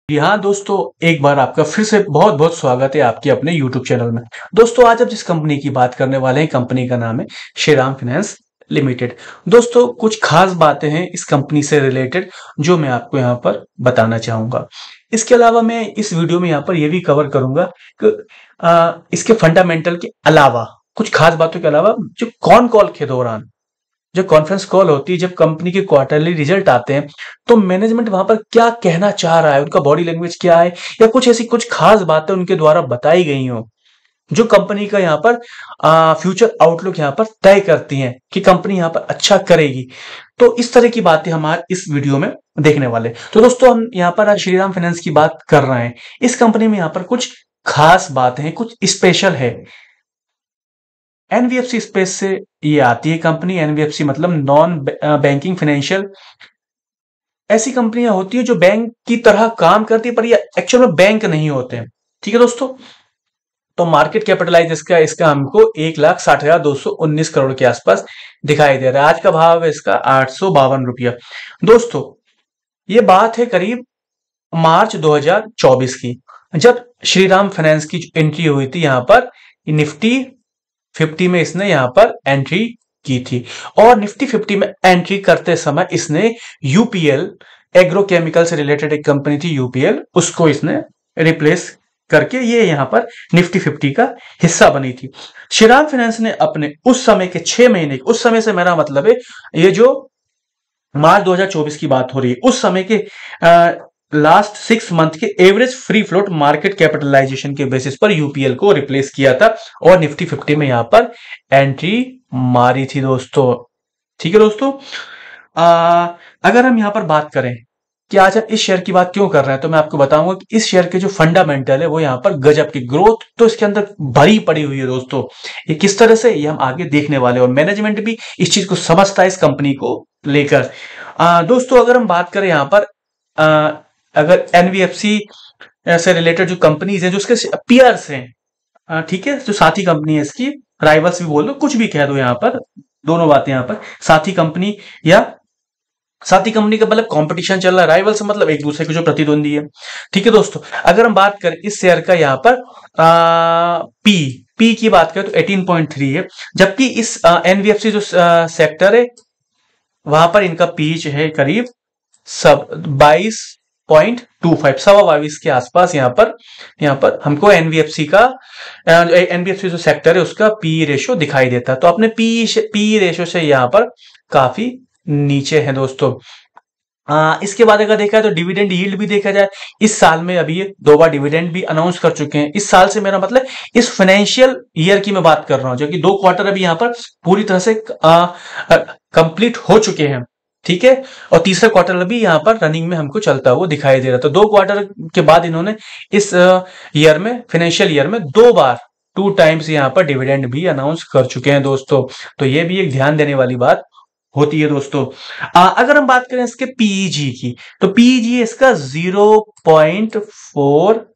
जी हाँ दोस्तों, एक बार आपका फिर से बहुत बहुत स्वागत है आपके अपने YouTube चैनल में। दोस्तों आज हम जिस कंपनी की बात करने वाले हैं, कंपनी का नाम है श्रीराम फाइनेंस लिमिटेड। दोस्तों कुछ खास बातें हैं इस कंपनी से रिलेटेड जो मैं आपको यहाँ पर बताना चाहूंगा। इसके अलावा मैं इस वीडियो में यहाँ पर यह भी कवर करूंगा कि इसके फंडामेंटल के अलावा, कुछ खास बातों के अलावा, जो कॉन कॉल के दौरान जो कॉन्फ्रेंस कॉल होती है, जब कंपनी के क्वार्टरली रिजल्ट आते हैं, तो मैनेजमेंट वहां पर क्या कहना चाह रहा है, उनका बॉडी लैंग्वेज क्या है, या कुछ ऐसी कुछ खास बातें उनके द्वारा बताई गई हो जो कंपनी का यहाँ पर फ्यूचर आउटलुक यहाँ पर तय करती हैं कि कंपनी यहाँ पर अच्छा करेगी। तो इस तरह की बातें हमारे इस वीडियो में देखने वाले। तो दोस्तों हम यहाँ पर आज श्रीराम फाइनेंस की बात कर रहे हैं। इस कंपनी में यहाँ पर कुछ खास बातें हैं, कुछ स्पेशल है। एनबीएफसी स्पेस से ये आती है कंपनी। एनबीएफसी मतलब नॉन बैंकिंग फाइनेंशियल। ऐसी कंपनियां होती है जो बैंक की तरह काम करती है पर ये एक्चुअल में बैंक नहीं होते हैं। ठीक है दोस्तों, तो मार्केट कैपिटलाइज इसका हमको 1,60,219 करोड़ के आसपास दिखाई दे रहा है। आज का भाव है इसका 852 रुपया। दोस्तों ये बात है करीब मार्च 2024 की, जब श्रीराम फाइनेंस की एंट्री हुई थी यहाँ पर निफ्टी 50 में। इसने यहां पर एंट्री की थी और निफ्टी 50 में एंट्री करते समय इसने यूपीएल, एग्रोकेमिकल से रिलेटेड एक कंपनी थी यूपीएल, उसको इसने रिप्लेस करके ये यहां पर निफ्टी 50 का हिस्सा बनी थी। श्रीराम फाइनेंस ने अपने उस समय के 6 महीने, उस समय से मेरा मतलब है ये जो मार्च 2024 की बात हो रही है, उस समय के लास्ट 6 मंथ के average free float market capitalisation के बेसिस पर यूपीएल को रिप्लेस किया था और निफ्टी 50 में यहां पर एंट्री मारी थी दोस्तों। ठीक है दोस्तों, अगर हम यहां पर बात करें कि आज हम इस शेयर की बात क्यों कर रहे हैं, तो मैं आपको बताऊंगा कि इस शेयर के जो फंडामेंटल है वो यहां पर गजब की ग्रोथ तो इसके अंदर भरी पड़ी हुई है दोस्तों। ये किस तरह से, ये हम आगे देखने वाले हैं और मैनेजमेंट भी इस चीज को समझता है इस कंपनी को लेकर। दोस्तों अगर हम बात करें यहां पर, अगर एनबीएफसी से रिलेटेड जो कंपनीज हैं, जो उसके पीयर्स हैं, ठीक है, जो साथी कंपनी है इसकी, राइवल्स भी बोल दो, कुछ भी कह दो, यहाँ पर दोनों बातें, यहाँ पर साथी कंपनी या साथी कंपनी का मतलब कंपटीशन चल रहा है, राइवल्स मतलब एक दूसरे के जो प्रतिद्वंदी है। ठीक है दोस्तों, अगर हम बात करें इस शेयर का यहाँ पर पी की बात करें तो 18.3 है, जबकि इस एनबीएफसी जो सेक्टर है वहां पर इनका पीच है करीब 22.25, 22.25 के आसपास। यहाँ पर हमको एनबीएफसी जो सेक्टर है उसका पी रेशो दिखाई देता है। तो अपने पी रेशो से यहाँ पर काफी नीचे है दोस्तों। इसके बाद अगर देखा जाए तो डिविडेंड यील्ड भी देखा जाए, इस साल में अभी ये 2 बार डिविडेंड भी अनाउंस कर चुके हैं। इस साल से मेरा मतलब इस फाइनेंशियल ईयर की मैं बात कर रहा हूं, जो कि 2 क्वार्टर अभी यहाँ पर पूरी तरह से कंप्लीट हो चुके हैं। ठीक है, और तीसरा क्वार्टर अभी यहाँ पर रनिंग में हमको चलता हुआ दिखाई दे रहा था। 2 क्वार्टर के बाद इन्होंने इस ईयर में, फाइनेंशियल ईयर में 2 बार 2 टाइम्स यहाँ पर डिविडेंड भी अनाउंस कर चुके हैं दोस्तों। तो ये भी एक ध्यान देने वाली बात होती है दोस्तों। अगर हम बात करें इसके पीईजी की, तो पीईजी इसका 0.41।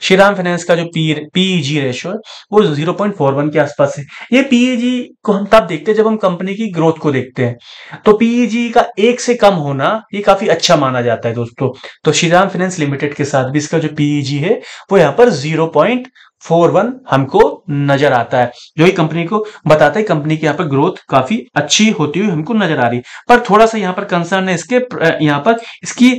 श्रीराम फाइनेंस का जो पीईजी रेशियो है वो 0.41 के आसपास है। ये पीईजी को हम तब देखते हैं जब हम कंपनी की ग्रोथ को देखते हैं, तो पीईजी का 1 से कम होना ये काफी अच्छा माना जाता है दोस्तों। तो श्रीराम फाइनेंस लिमिटेड के साथ भी इसका जो पीईजी है वो यहाँ पर 0.41 हमको नजर आता है, जो ही कंपनी को बताता है कंपनी की यहाँ पर ग्रोथ काफी अच्छी होती हुई हमको नजर आ रही है। पर थोड़ा सा यहाँ पर कंसर्न है इसके यहाँ पर इसकी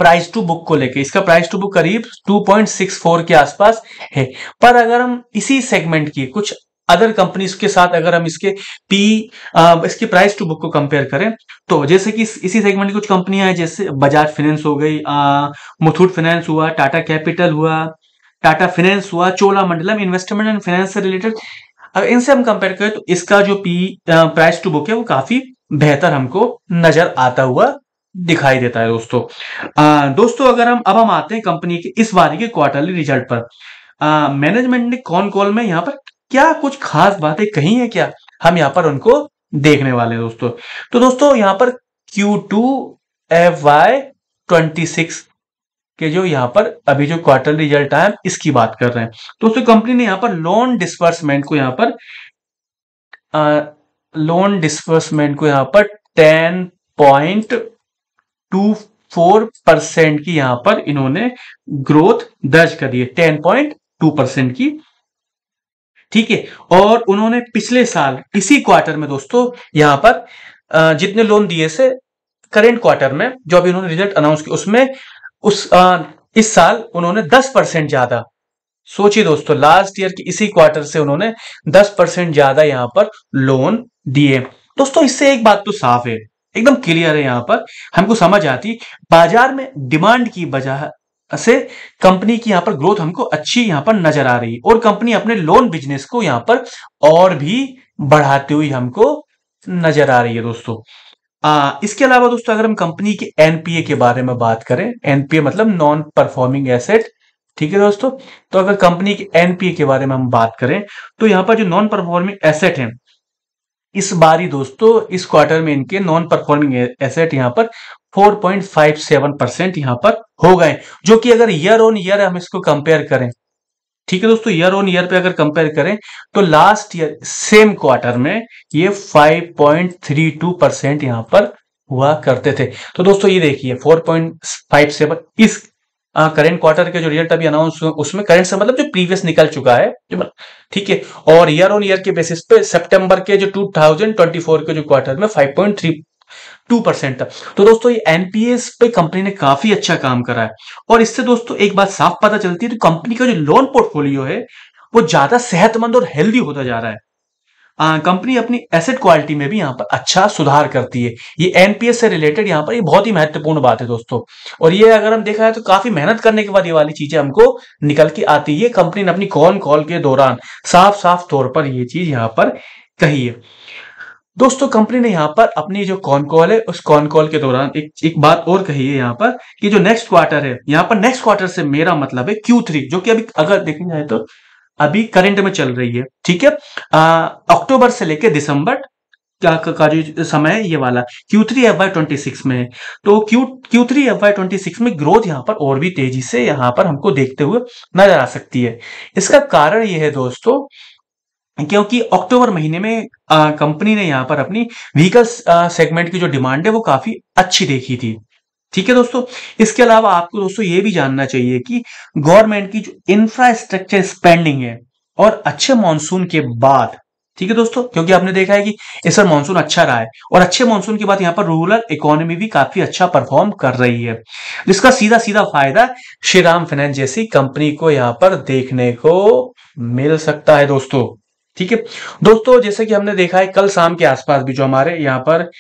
प्राइस टू बुक को लेके। इसका प्राइस टू बुक करीब 2.64 के आसपास है। पर अगर हम इसी सेगमेंट की कुछ अदर कंपनीज के साथ अगर हम इसकी प्राइस टू बुक को कंपेयर करें, तो जैसे कि इसी सेगमेंट की कुछ कंपनियां हैं, जैसे बजाज फाइनेंस हो गई, मुथूट फाइनेंस हुआ, टाटा कैपिटल हुआ, टाटा फाइनेंस हुआ, चोलामंडलम इन्वेस्टमेंट एंड फाइनेंस से रिलेटेड, अगर इनसे हम कंपेयर करें तो इसका जो प्राइस टू बुक है वो काफी बेहतर हमको नजर आता हुआ दिखाई देता है दोस्तों। दोस्तों अगर अब हम आते हैं कंपनी के इस बारी के क्वार्टरली रिजल्ट पर, मैनेजमेंट ने कॉन कॉल में यहाँ पर क्या कुछ खास बातें कही है क्या, हम यहाँ पर उनको देखने वाले हैं दोस्तों। तो दोस्तों यहाँ पर Q2 FY26 कि जो यहाँ पर अभी जो क्वार्टर रिजल्ट आया इसकी बात कर रहे हैं। तो उसकी कंपनी ने यहाँ पर लोन डिस्बर्समेंट को यहाँ पर 10.25 10.4% की यहां पर इन्होंने ग्रोथ दर्ज करी है, 10.2% की। ठीक है, और उन्होंने पिछले साल इसी क्वार्टर में दोस्तों यहां पर जितने लोन दिए से करेंट क्वार्टर में जो अभी उन्होंने रिजल्ट अनाउंस किया उसमें इस साल उन्होंने 10% ज्यादा, सोचिए दोस्तों, लास्ट ईयर की इसी क्वार्टर से उन्होंने 10% ज्यादा यहां पर लोन दिए। दोस्तों इससे एक बात तो साफ है, एकदम क्लियर है, यहां पर हमको समझ आती बाजार में डिमांड की वजह से कंपनी की यहां पर ग्रोथ हमको अच्छी यहां पर नजर आ रही है और कंपनी अपने लोन बिजनेस को यहां पर और भी बढ़ाती हुई हमको नजर आ रही है दोस्तों। इसके अलावा दोस्तों अगर हम कंपनी के एनपीए के बारे में बात करें, एनपीए मतलब नॉन परफॉर्मिंग एसेट, ठीक है दोस्तों, तो अगर कंपनी के एनपीए के बारे में हम बात करें तो यहां पर जो नॉन परफॉर्मिंग एसेट है इस बारी दोस्तों इस क्वार्टर में इनके नॉन परफॉर्मिंग एसेट यहां पर 4.57% यहां पर हो गए, जो कि अगर ईयर ऑन ईयर हम इसको कंपेयर करें, ठीक है दोस्तों, ईयर ऑन ईयर पे अगर कंपेयर करें तो लास्ट ईयर सेम क्वार्टर में ये 5.32% यहां पर हुआ करते थे। तो दोस्तों ये देखिए 4.57 इस करेंट क्वार्टर के जो रिजल्ट अभी अनाउंस हुए उसमें, करेंट से मतलब जो प्रीवियस निकल चुका है, ठीक है, और ईयर ऑन ईयर के बेसिस पे सितंबर के जो 2024 के जो क्वार्टर में 5.32% था। तो दोस्तों ये एनपीएस पे कंपनी ने काफी अच्छा काम करा है और इससे दोस्तों एक बात साफ पता चलती है, तो कंपनी का जो लोन पोर्टफोलियो है वो ज्यादा सेहतमंद और हेल्दी होता जा रहा है। कंपनी अपनी एसेट क्वालिटी में भी यहां पर अच्छा सुधार करती है। ये एनपीएस से रिलेटेड यहां पर ये बहुत ही महत्वपूर्ण बात है दोस्तों, और ये अगर हम देखा है तो काफी मेहनत करने के बाद ये वाली चीजें हमको निकल के आती है। कंपनी ने अपनी कॉल के दौरान साफ साफ तौर पर ये चीज यहां पर कही है। दोस्तों कंपनी ने यहां पर अपनी जो कॉन कॉल है उस कॉन कॉल के दौरान एक बात और कही है यहां पर कि जो नेक्स्ट क्वार्टर है, यहां पर नेक्स्ट क्वार्टर से मेरा मतलब है Q3, जो कि अभी अगर देखा जाए तो अभी करंट में चल रही है, ठीक है, अक्टूबर से लेकर दिसंबर का जो समय है ये वाला Q3 FY26 में है। तो Q3 FY26 में ग्रोथ यहां पर और भी तेजी से यहां पर हमको देखते हुए नजर आ सकती है। इसका कारण ये है दोस्तों क्योंकि अक्टूबर महीने में कंपनी ने यहां पर अपनी व्हीकल सेगमेंट की जो डिमांड है वो काफी अच्छी देखी थी, ठीक है दोस्तों। इसके अलावा आपको दोस्तों ये भी जानना चाहिए कि गवर्नमेंट की जो इंफ्रास्ट्रक्चर स्पेंडिंग है और अच्छे मानसून के बाद, ठीक है दोस्तों, क्योंकि आपने देखा है कि इस बार मानसून अच्छा रहा है और अच्छे मानसून के बाद यहाँ पर रूरल इकोनॉमी भी काफी अच्छा परफॉर्म कर रही है, जिसका सीधा सीधा फायदा श्रीराम फाइनेंस जैसी कंपनी को यहाँ पर देखने को मिल सकता है दोस्तों, ठीक है दोस्तों। जैसे कि हमने देखा है कल शाम के आसपास भी जो हमारे यहाँ पर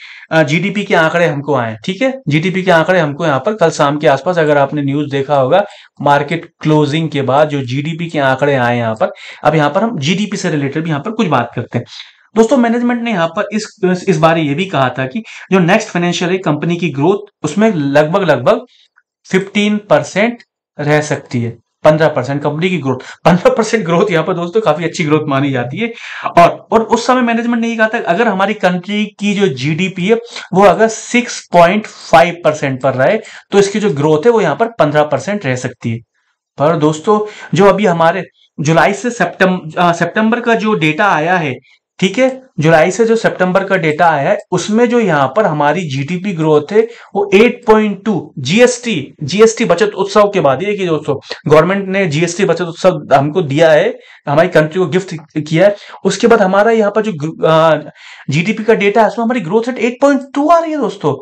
जीडीपी के आंकड़े हमको आए, ठीक है, जीडीपी के आंकड़े हमको यहाँ पर कल शाम के आसपास, अगर आपने न्यूज देखा होगा, मार्केट क्लोजिंग के बाद जो जीडीपी के आंकड़े आए यहाँ पर, अब यहाँ पर हम जीडीपी से रिलेटेड भी यहाँ पर कुछ बात करते हैं दोस्तों। मैनेजमेंट ने यहाँ पर इस बार ये भी कहा था कि जो नेक्स्ट फाइनेंशियल कंपनी की ग्रोथ उसमें लगभग 15% रह सकती है, 15% कंपनी की ग्रोथ, 15% ग्रोथ यहाँ पर दोस्तों काफी अच्छी ग्रोथ मानी जाती है। और उस समय मैनेजमेंट ने ये कहा था अगर हमारी कंट्री की जो जीडीपी है वो अगर 6.5% पर रहे तो इसकी जो ग्रोथ है वो यहाँ पर 15% रह सकती है। पर दोस्तों जो अभी हमारे जुलाई से सितंबर का जो डेटा आया है, ठीक है, जुलाई से जो सितंबर का डेटा आया है उसमें जो यहाँ पर हमारी जीडीपी ग्रोथ है वो 8.2, जीएसटी बचत उत्सव के बाद ये कि दोस्तों गवर्नमेंट ने जीएसटी बचत उत्सव हमको दिया है, हमारी कंट्री को गिफ्ट किया है, उसके बाद हमारा यहाँ पर जो जीडीपी का डेटा है उसमें हमारी ग्रोथ रेट 8.2 आ रही है दोस्तों।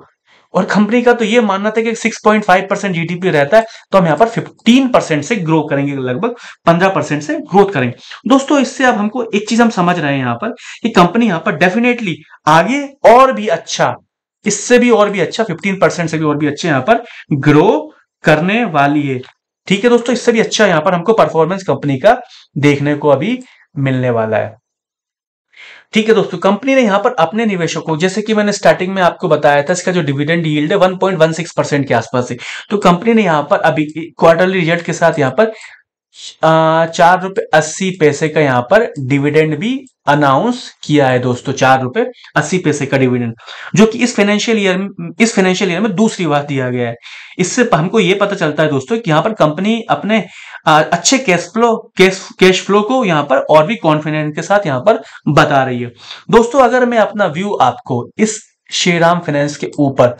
और कंपनी का तो ये मानना था कि 6.5% जीडीपी रहता है तो हम यहाँ पर 15% से ग्रो करेंगे, लगभग 15% से ग्रोथ करेंगे दोस्तों। इससे अब हमको एक चीज हम समझ रहे हैं यहाँ पर कि कंपनी यहाँ पर डेफिनेटली आगे और भी अच्छा, इससे भी और भी अच्छा 15% से भी और भी अच्छे यहाँ पर ग्रो करने वाली है, ठीक है दोस्तों। इससे भी अच्छा यहाँ पर हमको परफॉर्मेंस कंपनी का देखने को अभी मिलने वाला है, ठीक है दोस्तों। कंपनी ने यहां पर अपने निवेशकों, जैसे कि मैंने स्टार्टिंग में आपको बताया था, इसका जो डिविडेंड यील्ड है 1.16% के आसपास है, तो कंपनी ने यहां पर अभी क्वार्टरली रिजल्ट के साथ यहां पर 4.80 रुपए का यहां पर डिविडेंड भी अनाउंस किया है दोस्तों, 4.80 रुपए का डिविडेंड, जो कि इस फाइनेंशियल ईयर में दूसरी बार दिया गया है। इससे हमको ये पता चलता है दोस्तों कि यहाँ पर कंपनी अपने अच्छे कैश फ्लो को यहाँ पर और भी कॉन्फिडेंस के साथ यहाँ पर बता रही है दोस्तों। अगर मैं अपना व्यू आपको इस श्रीराम फाइनेंस के ऊपर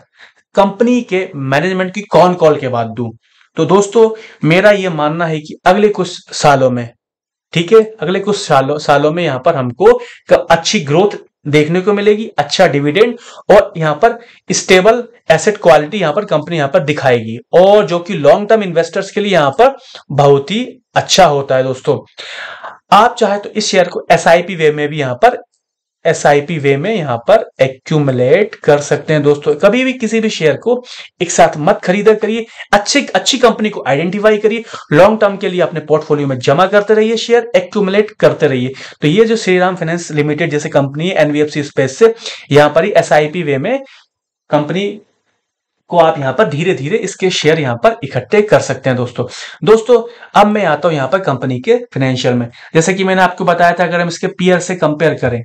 कंपनी के मैनेजमेंट की कौन कॉल के बाद दूं? तो दोस्तों मेरा यह मानना है कि अगले कुछ सालों में, ठीक है, अगले कुछ सालों में यहां पर हमको अच्छी ग्रोथ देखने को मिलेगी, अच्छा डिविडेंड और यहां पर स्टेबल एसेट क्वालिटी यहां पर कंपनी यहां पर दिखाएगी, और जो कि लॉन्ग टर्म इन्वेस्टर्स के लिए यहां पर बहुत ही अच्छा होता है। दोस्तों आप चाहे तो इस शेयर को एसआईपी वे में भी यहां पर एक्यूमुलेट कर सकते हैं। दोस्तों कभी भी किसी भी शेयर को एक साथ मत खरीदा करिए, अच्छी कंपनी को आइडेंटिफाई करिए, लॉन्ग टर्म के लिए अपने पोर्टफोलियो में जमा करते रहिए, शेयर एक्यूमुलेट करते रहिए। तो ये जो श्रीराम फाइनेंस लिमिटेड जैसे कंपनी है एनबीएफसी स्पेस से, यहां पर ही एसआईपी वे में कंपनी को आप यहां पर धीरे धीरे इसके शेयर यहां पर इकट्ठे कर सकते हैं। दोस्तों अब मैं आता हूं यहां पर कंपनी के फाइनेंशियल में। जैसे कि मैंने आपको बताया था, अगर हम इसके पीयर से कंपेयर करें,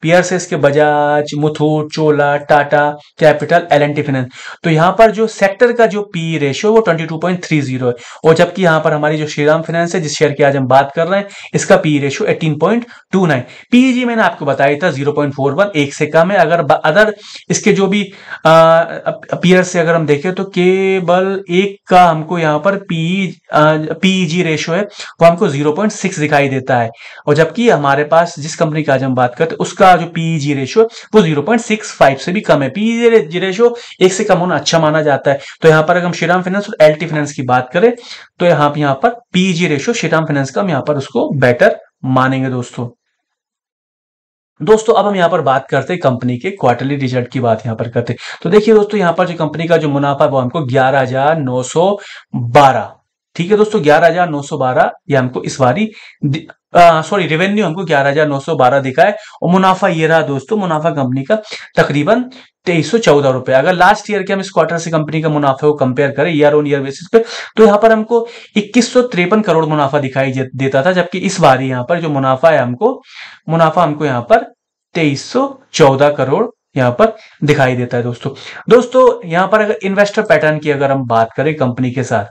पीयर से इसके बजाज, मुथूट, चोला, टाटा कैपिटल, एल&टी फाइनेंस, तो यहां पर जो सेक्टर का जो पी रेशियो वो 22.30 है, और जबकि यहां पर हमारी जो श्रीराम फाइनेंस है जिस शेयर की आज हम बात कर रहे हैं, इसका पी रेशियो 18.29। पीजी मैंने आपको बताया था 0.41, एक से कम है। अदर इसके जो भी पीयर से अगर हम देखें तो केवल एक का हमको यहां पर पीजी रेशियो है वो हमको 0.6 दिखाई देता है, और जबकि हमारे पास जिस कंपनी की आज हम बात करते हैं उसका जो पीजी रेशियो वो 0.65 से भी कम है। पीजी रेशियो एक से कम होना अच्छा माना जाता है। तो यहां पर अगर हम श्रीराम फाइनेंस और एल&टी फाइनेंस की बात करें तो यहां पर पीजी रेशियो श्रीराम फाइनेंस का हम यहां पर उसको बेटर मानेंगे। दोस्तों अब हम यहां पर बात करते हैं कंपनी के क्वार्टरली रिजल्ट की बात यहां पर करते हैं। तो देखिए दोस्तों यहां पर जो कंपनी का जो मुनाफा वो हमको 11,912, ठीक है दोस्तों, 11,912 ये हमको इस बारी रेवेन्यू हमको 11,912 दिखा है, और मुनाफा ये रहा दोस्तों, मुनाफा कंपनी का तकरीबन 2314 रुपए। अगर लास्ट ईयर के हम इस क्वार्टर से कंपनी का मुनाफे को कंपेयर करें ईयर ऑन ईयर बेसिस पे, तो यहां पर हमको 2153 करोड़ मुनाफा दिखाई देता था, जबकि इस बार यहां पर जो मुनाफा हमको यहां पर 2314 करोड़ यहां पर दिखाई देता है। दोस्तों यहां पर अगर इन्वेस्टर पैटर्न की अगर हम बात करें कंपनी के साथ,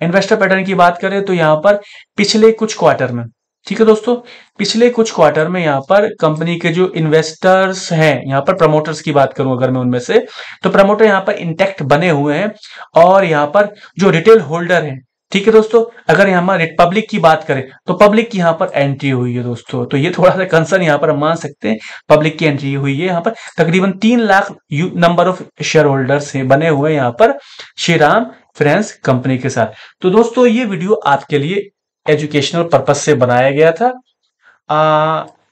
इन्वेस्टर पैटर्न की बात करें तो यहां पर पिछले कुछ क्वार्टर में, ठीक है दोस्तों, पिछले कुछ क्वार्टर में यहां पर कंपनी के जो इन्वेस्टर्स हैं, यहां पर प्रमोटर्स की बात करूं अगर मैं उनमें से, तो प्रमोटर यहां पर इंटैक्ट बने हुए हैं, और यहां पर जो रिटेल होल्डर हैं, ठीक है दोस्तों, अगर यहां पब्लिक की बात करें तो पब्लिक की यहां पर एंट्री हुई है दोस्तों, तो ये थोड़ा सा कंसर्न यहां पर हम मान सकते हैं, पब्लिक की एंट्री हुई है। यहां पर तकरीबन 3 lakh number of share holders बने हुए यहां पर श्रीराम फाइनेंस कंपनी के साथ। तो दोस्तों ये वीडियो आपके लिए एजुकेशनल पर्पस से बनाया गया था।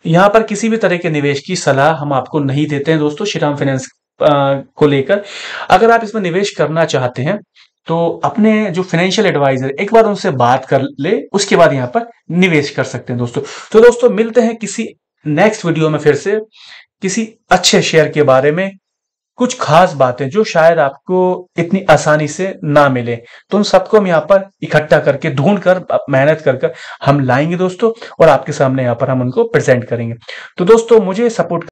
यहां पर किसी भी तरह के निवेश की सलाह हम आपको नहीं देते हैं दोस्तों श्रीराम फाइनेंस को लेकर। अगर आप इसमें निवेश करना चाहते हैं तो अपने जो फाइनेंशियल एडवाइजर एक बार उनसे बात कर ले, उसके बाद यहां पर निवेश कर सकते हैं दोस्तों। तो दोस्तों मिलते हैं किसी नेक्स्ट वीडियो में फिर से किसी अच्छे शेयर के बारे में, कुछ खास बातें जो शायद आपको इतनी आसानी से ना मिले, तो उन सबको हम यहाँ पर इकट्ठा करके ढूंढ कर मेहनत कर हम लाएंगे दोस्तों, और आपके सामने यहाँ पर हम उनको प्रेजेंट करेंगे। तो दोस्तों मुझे सपोर्ट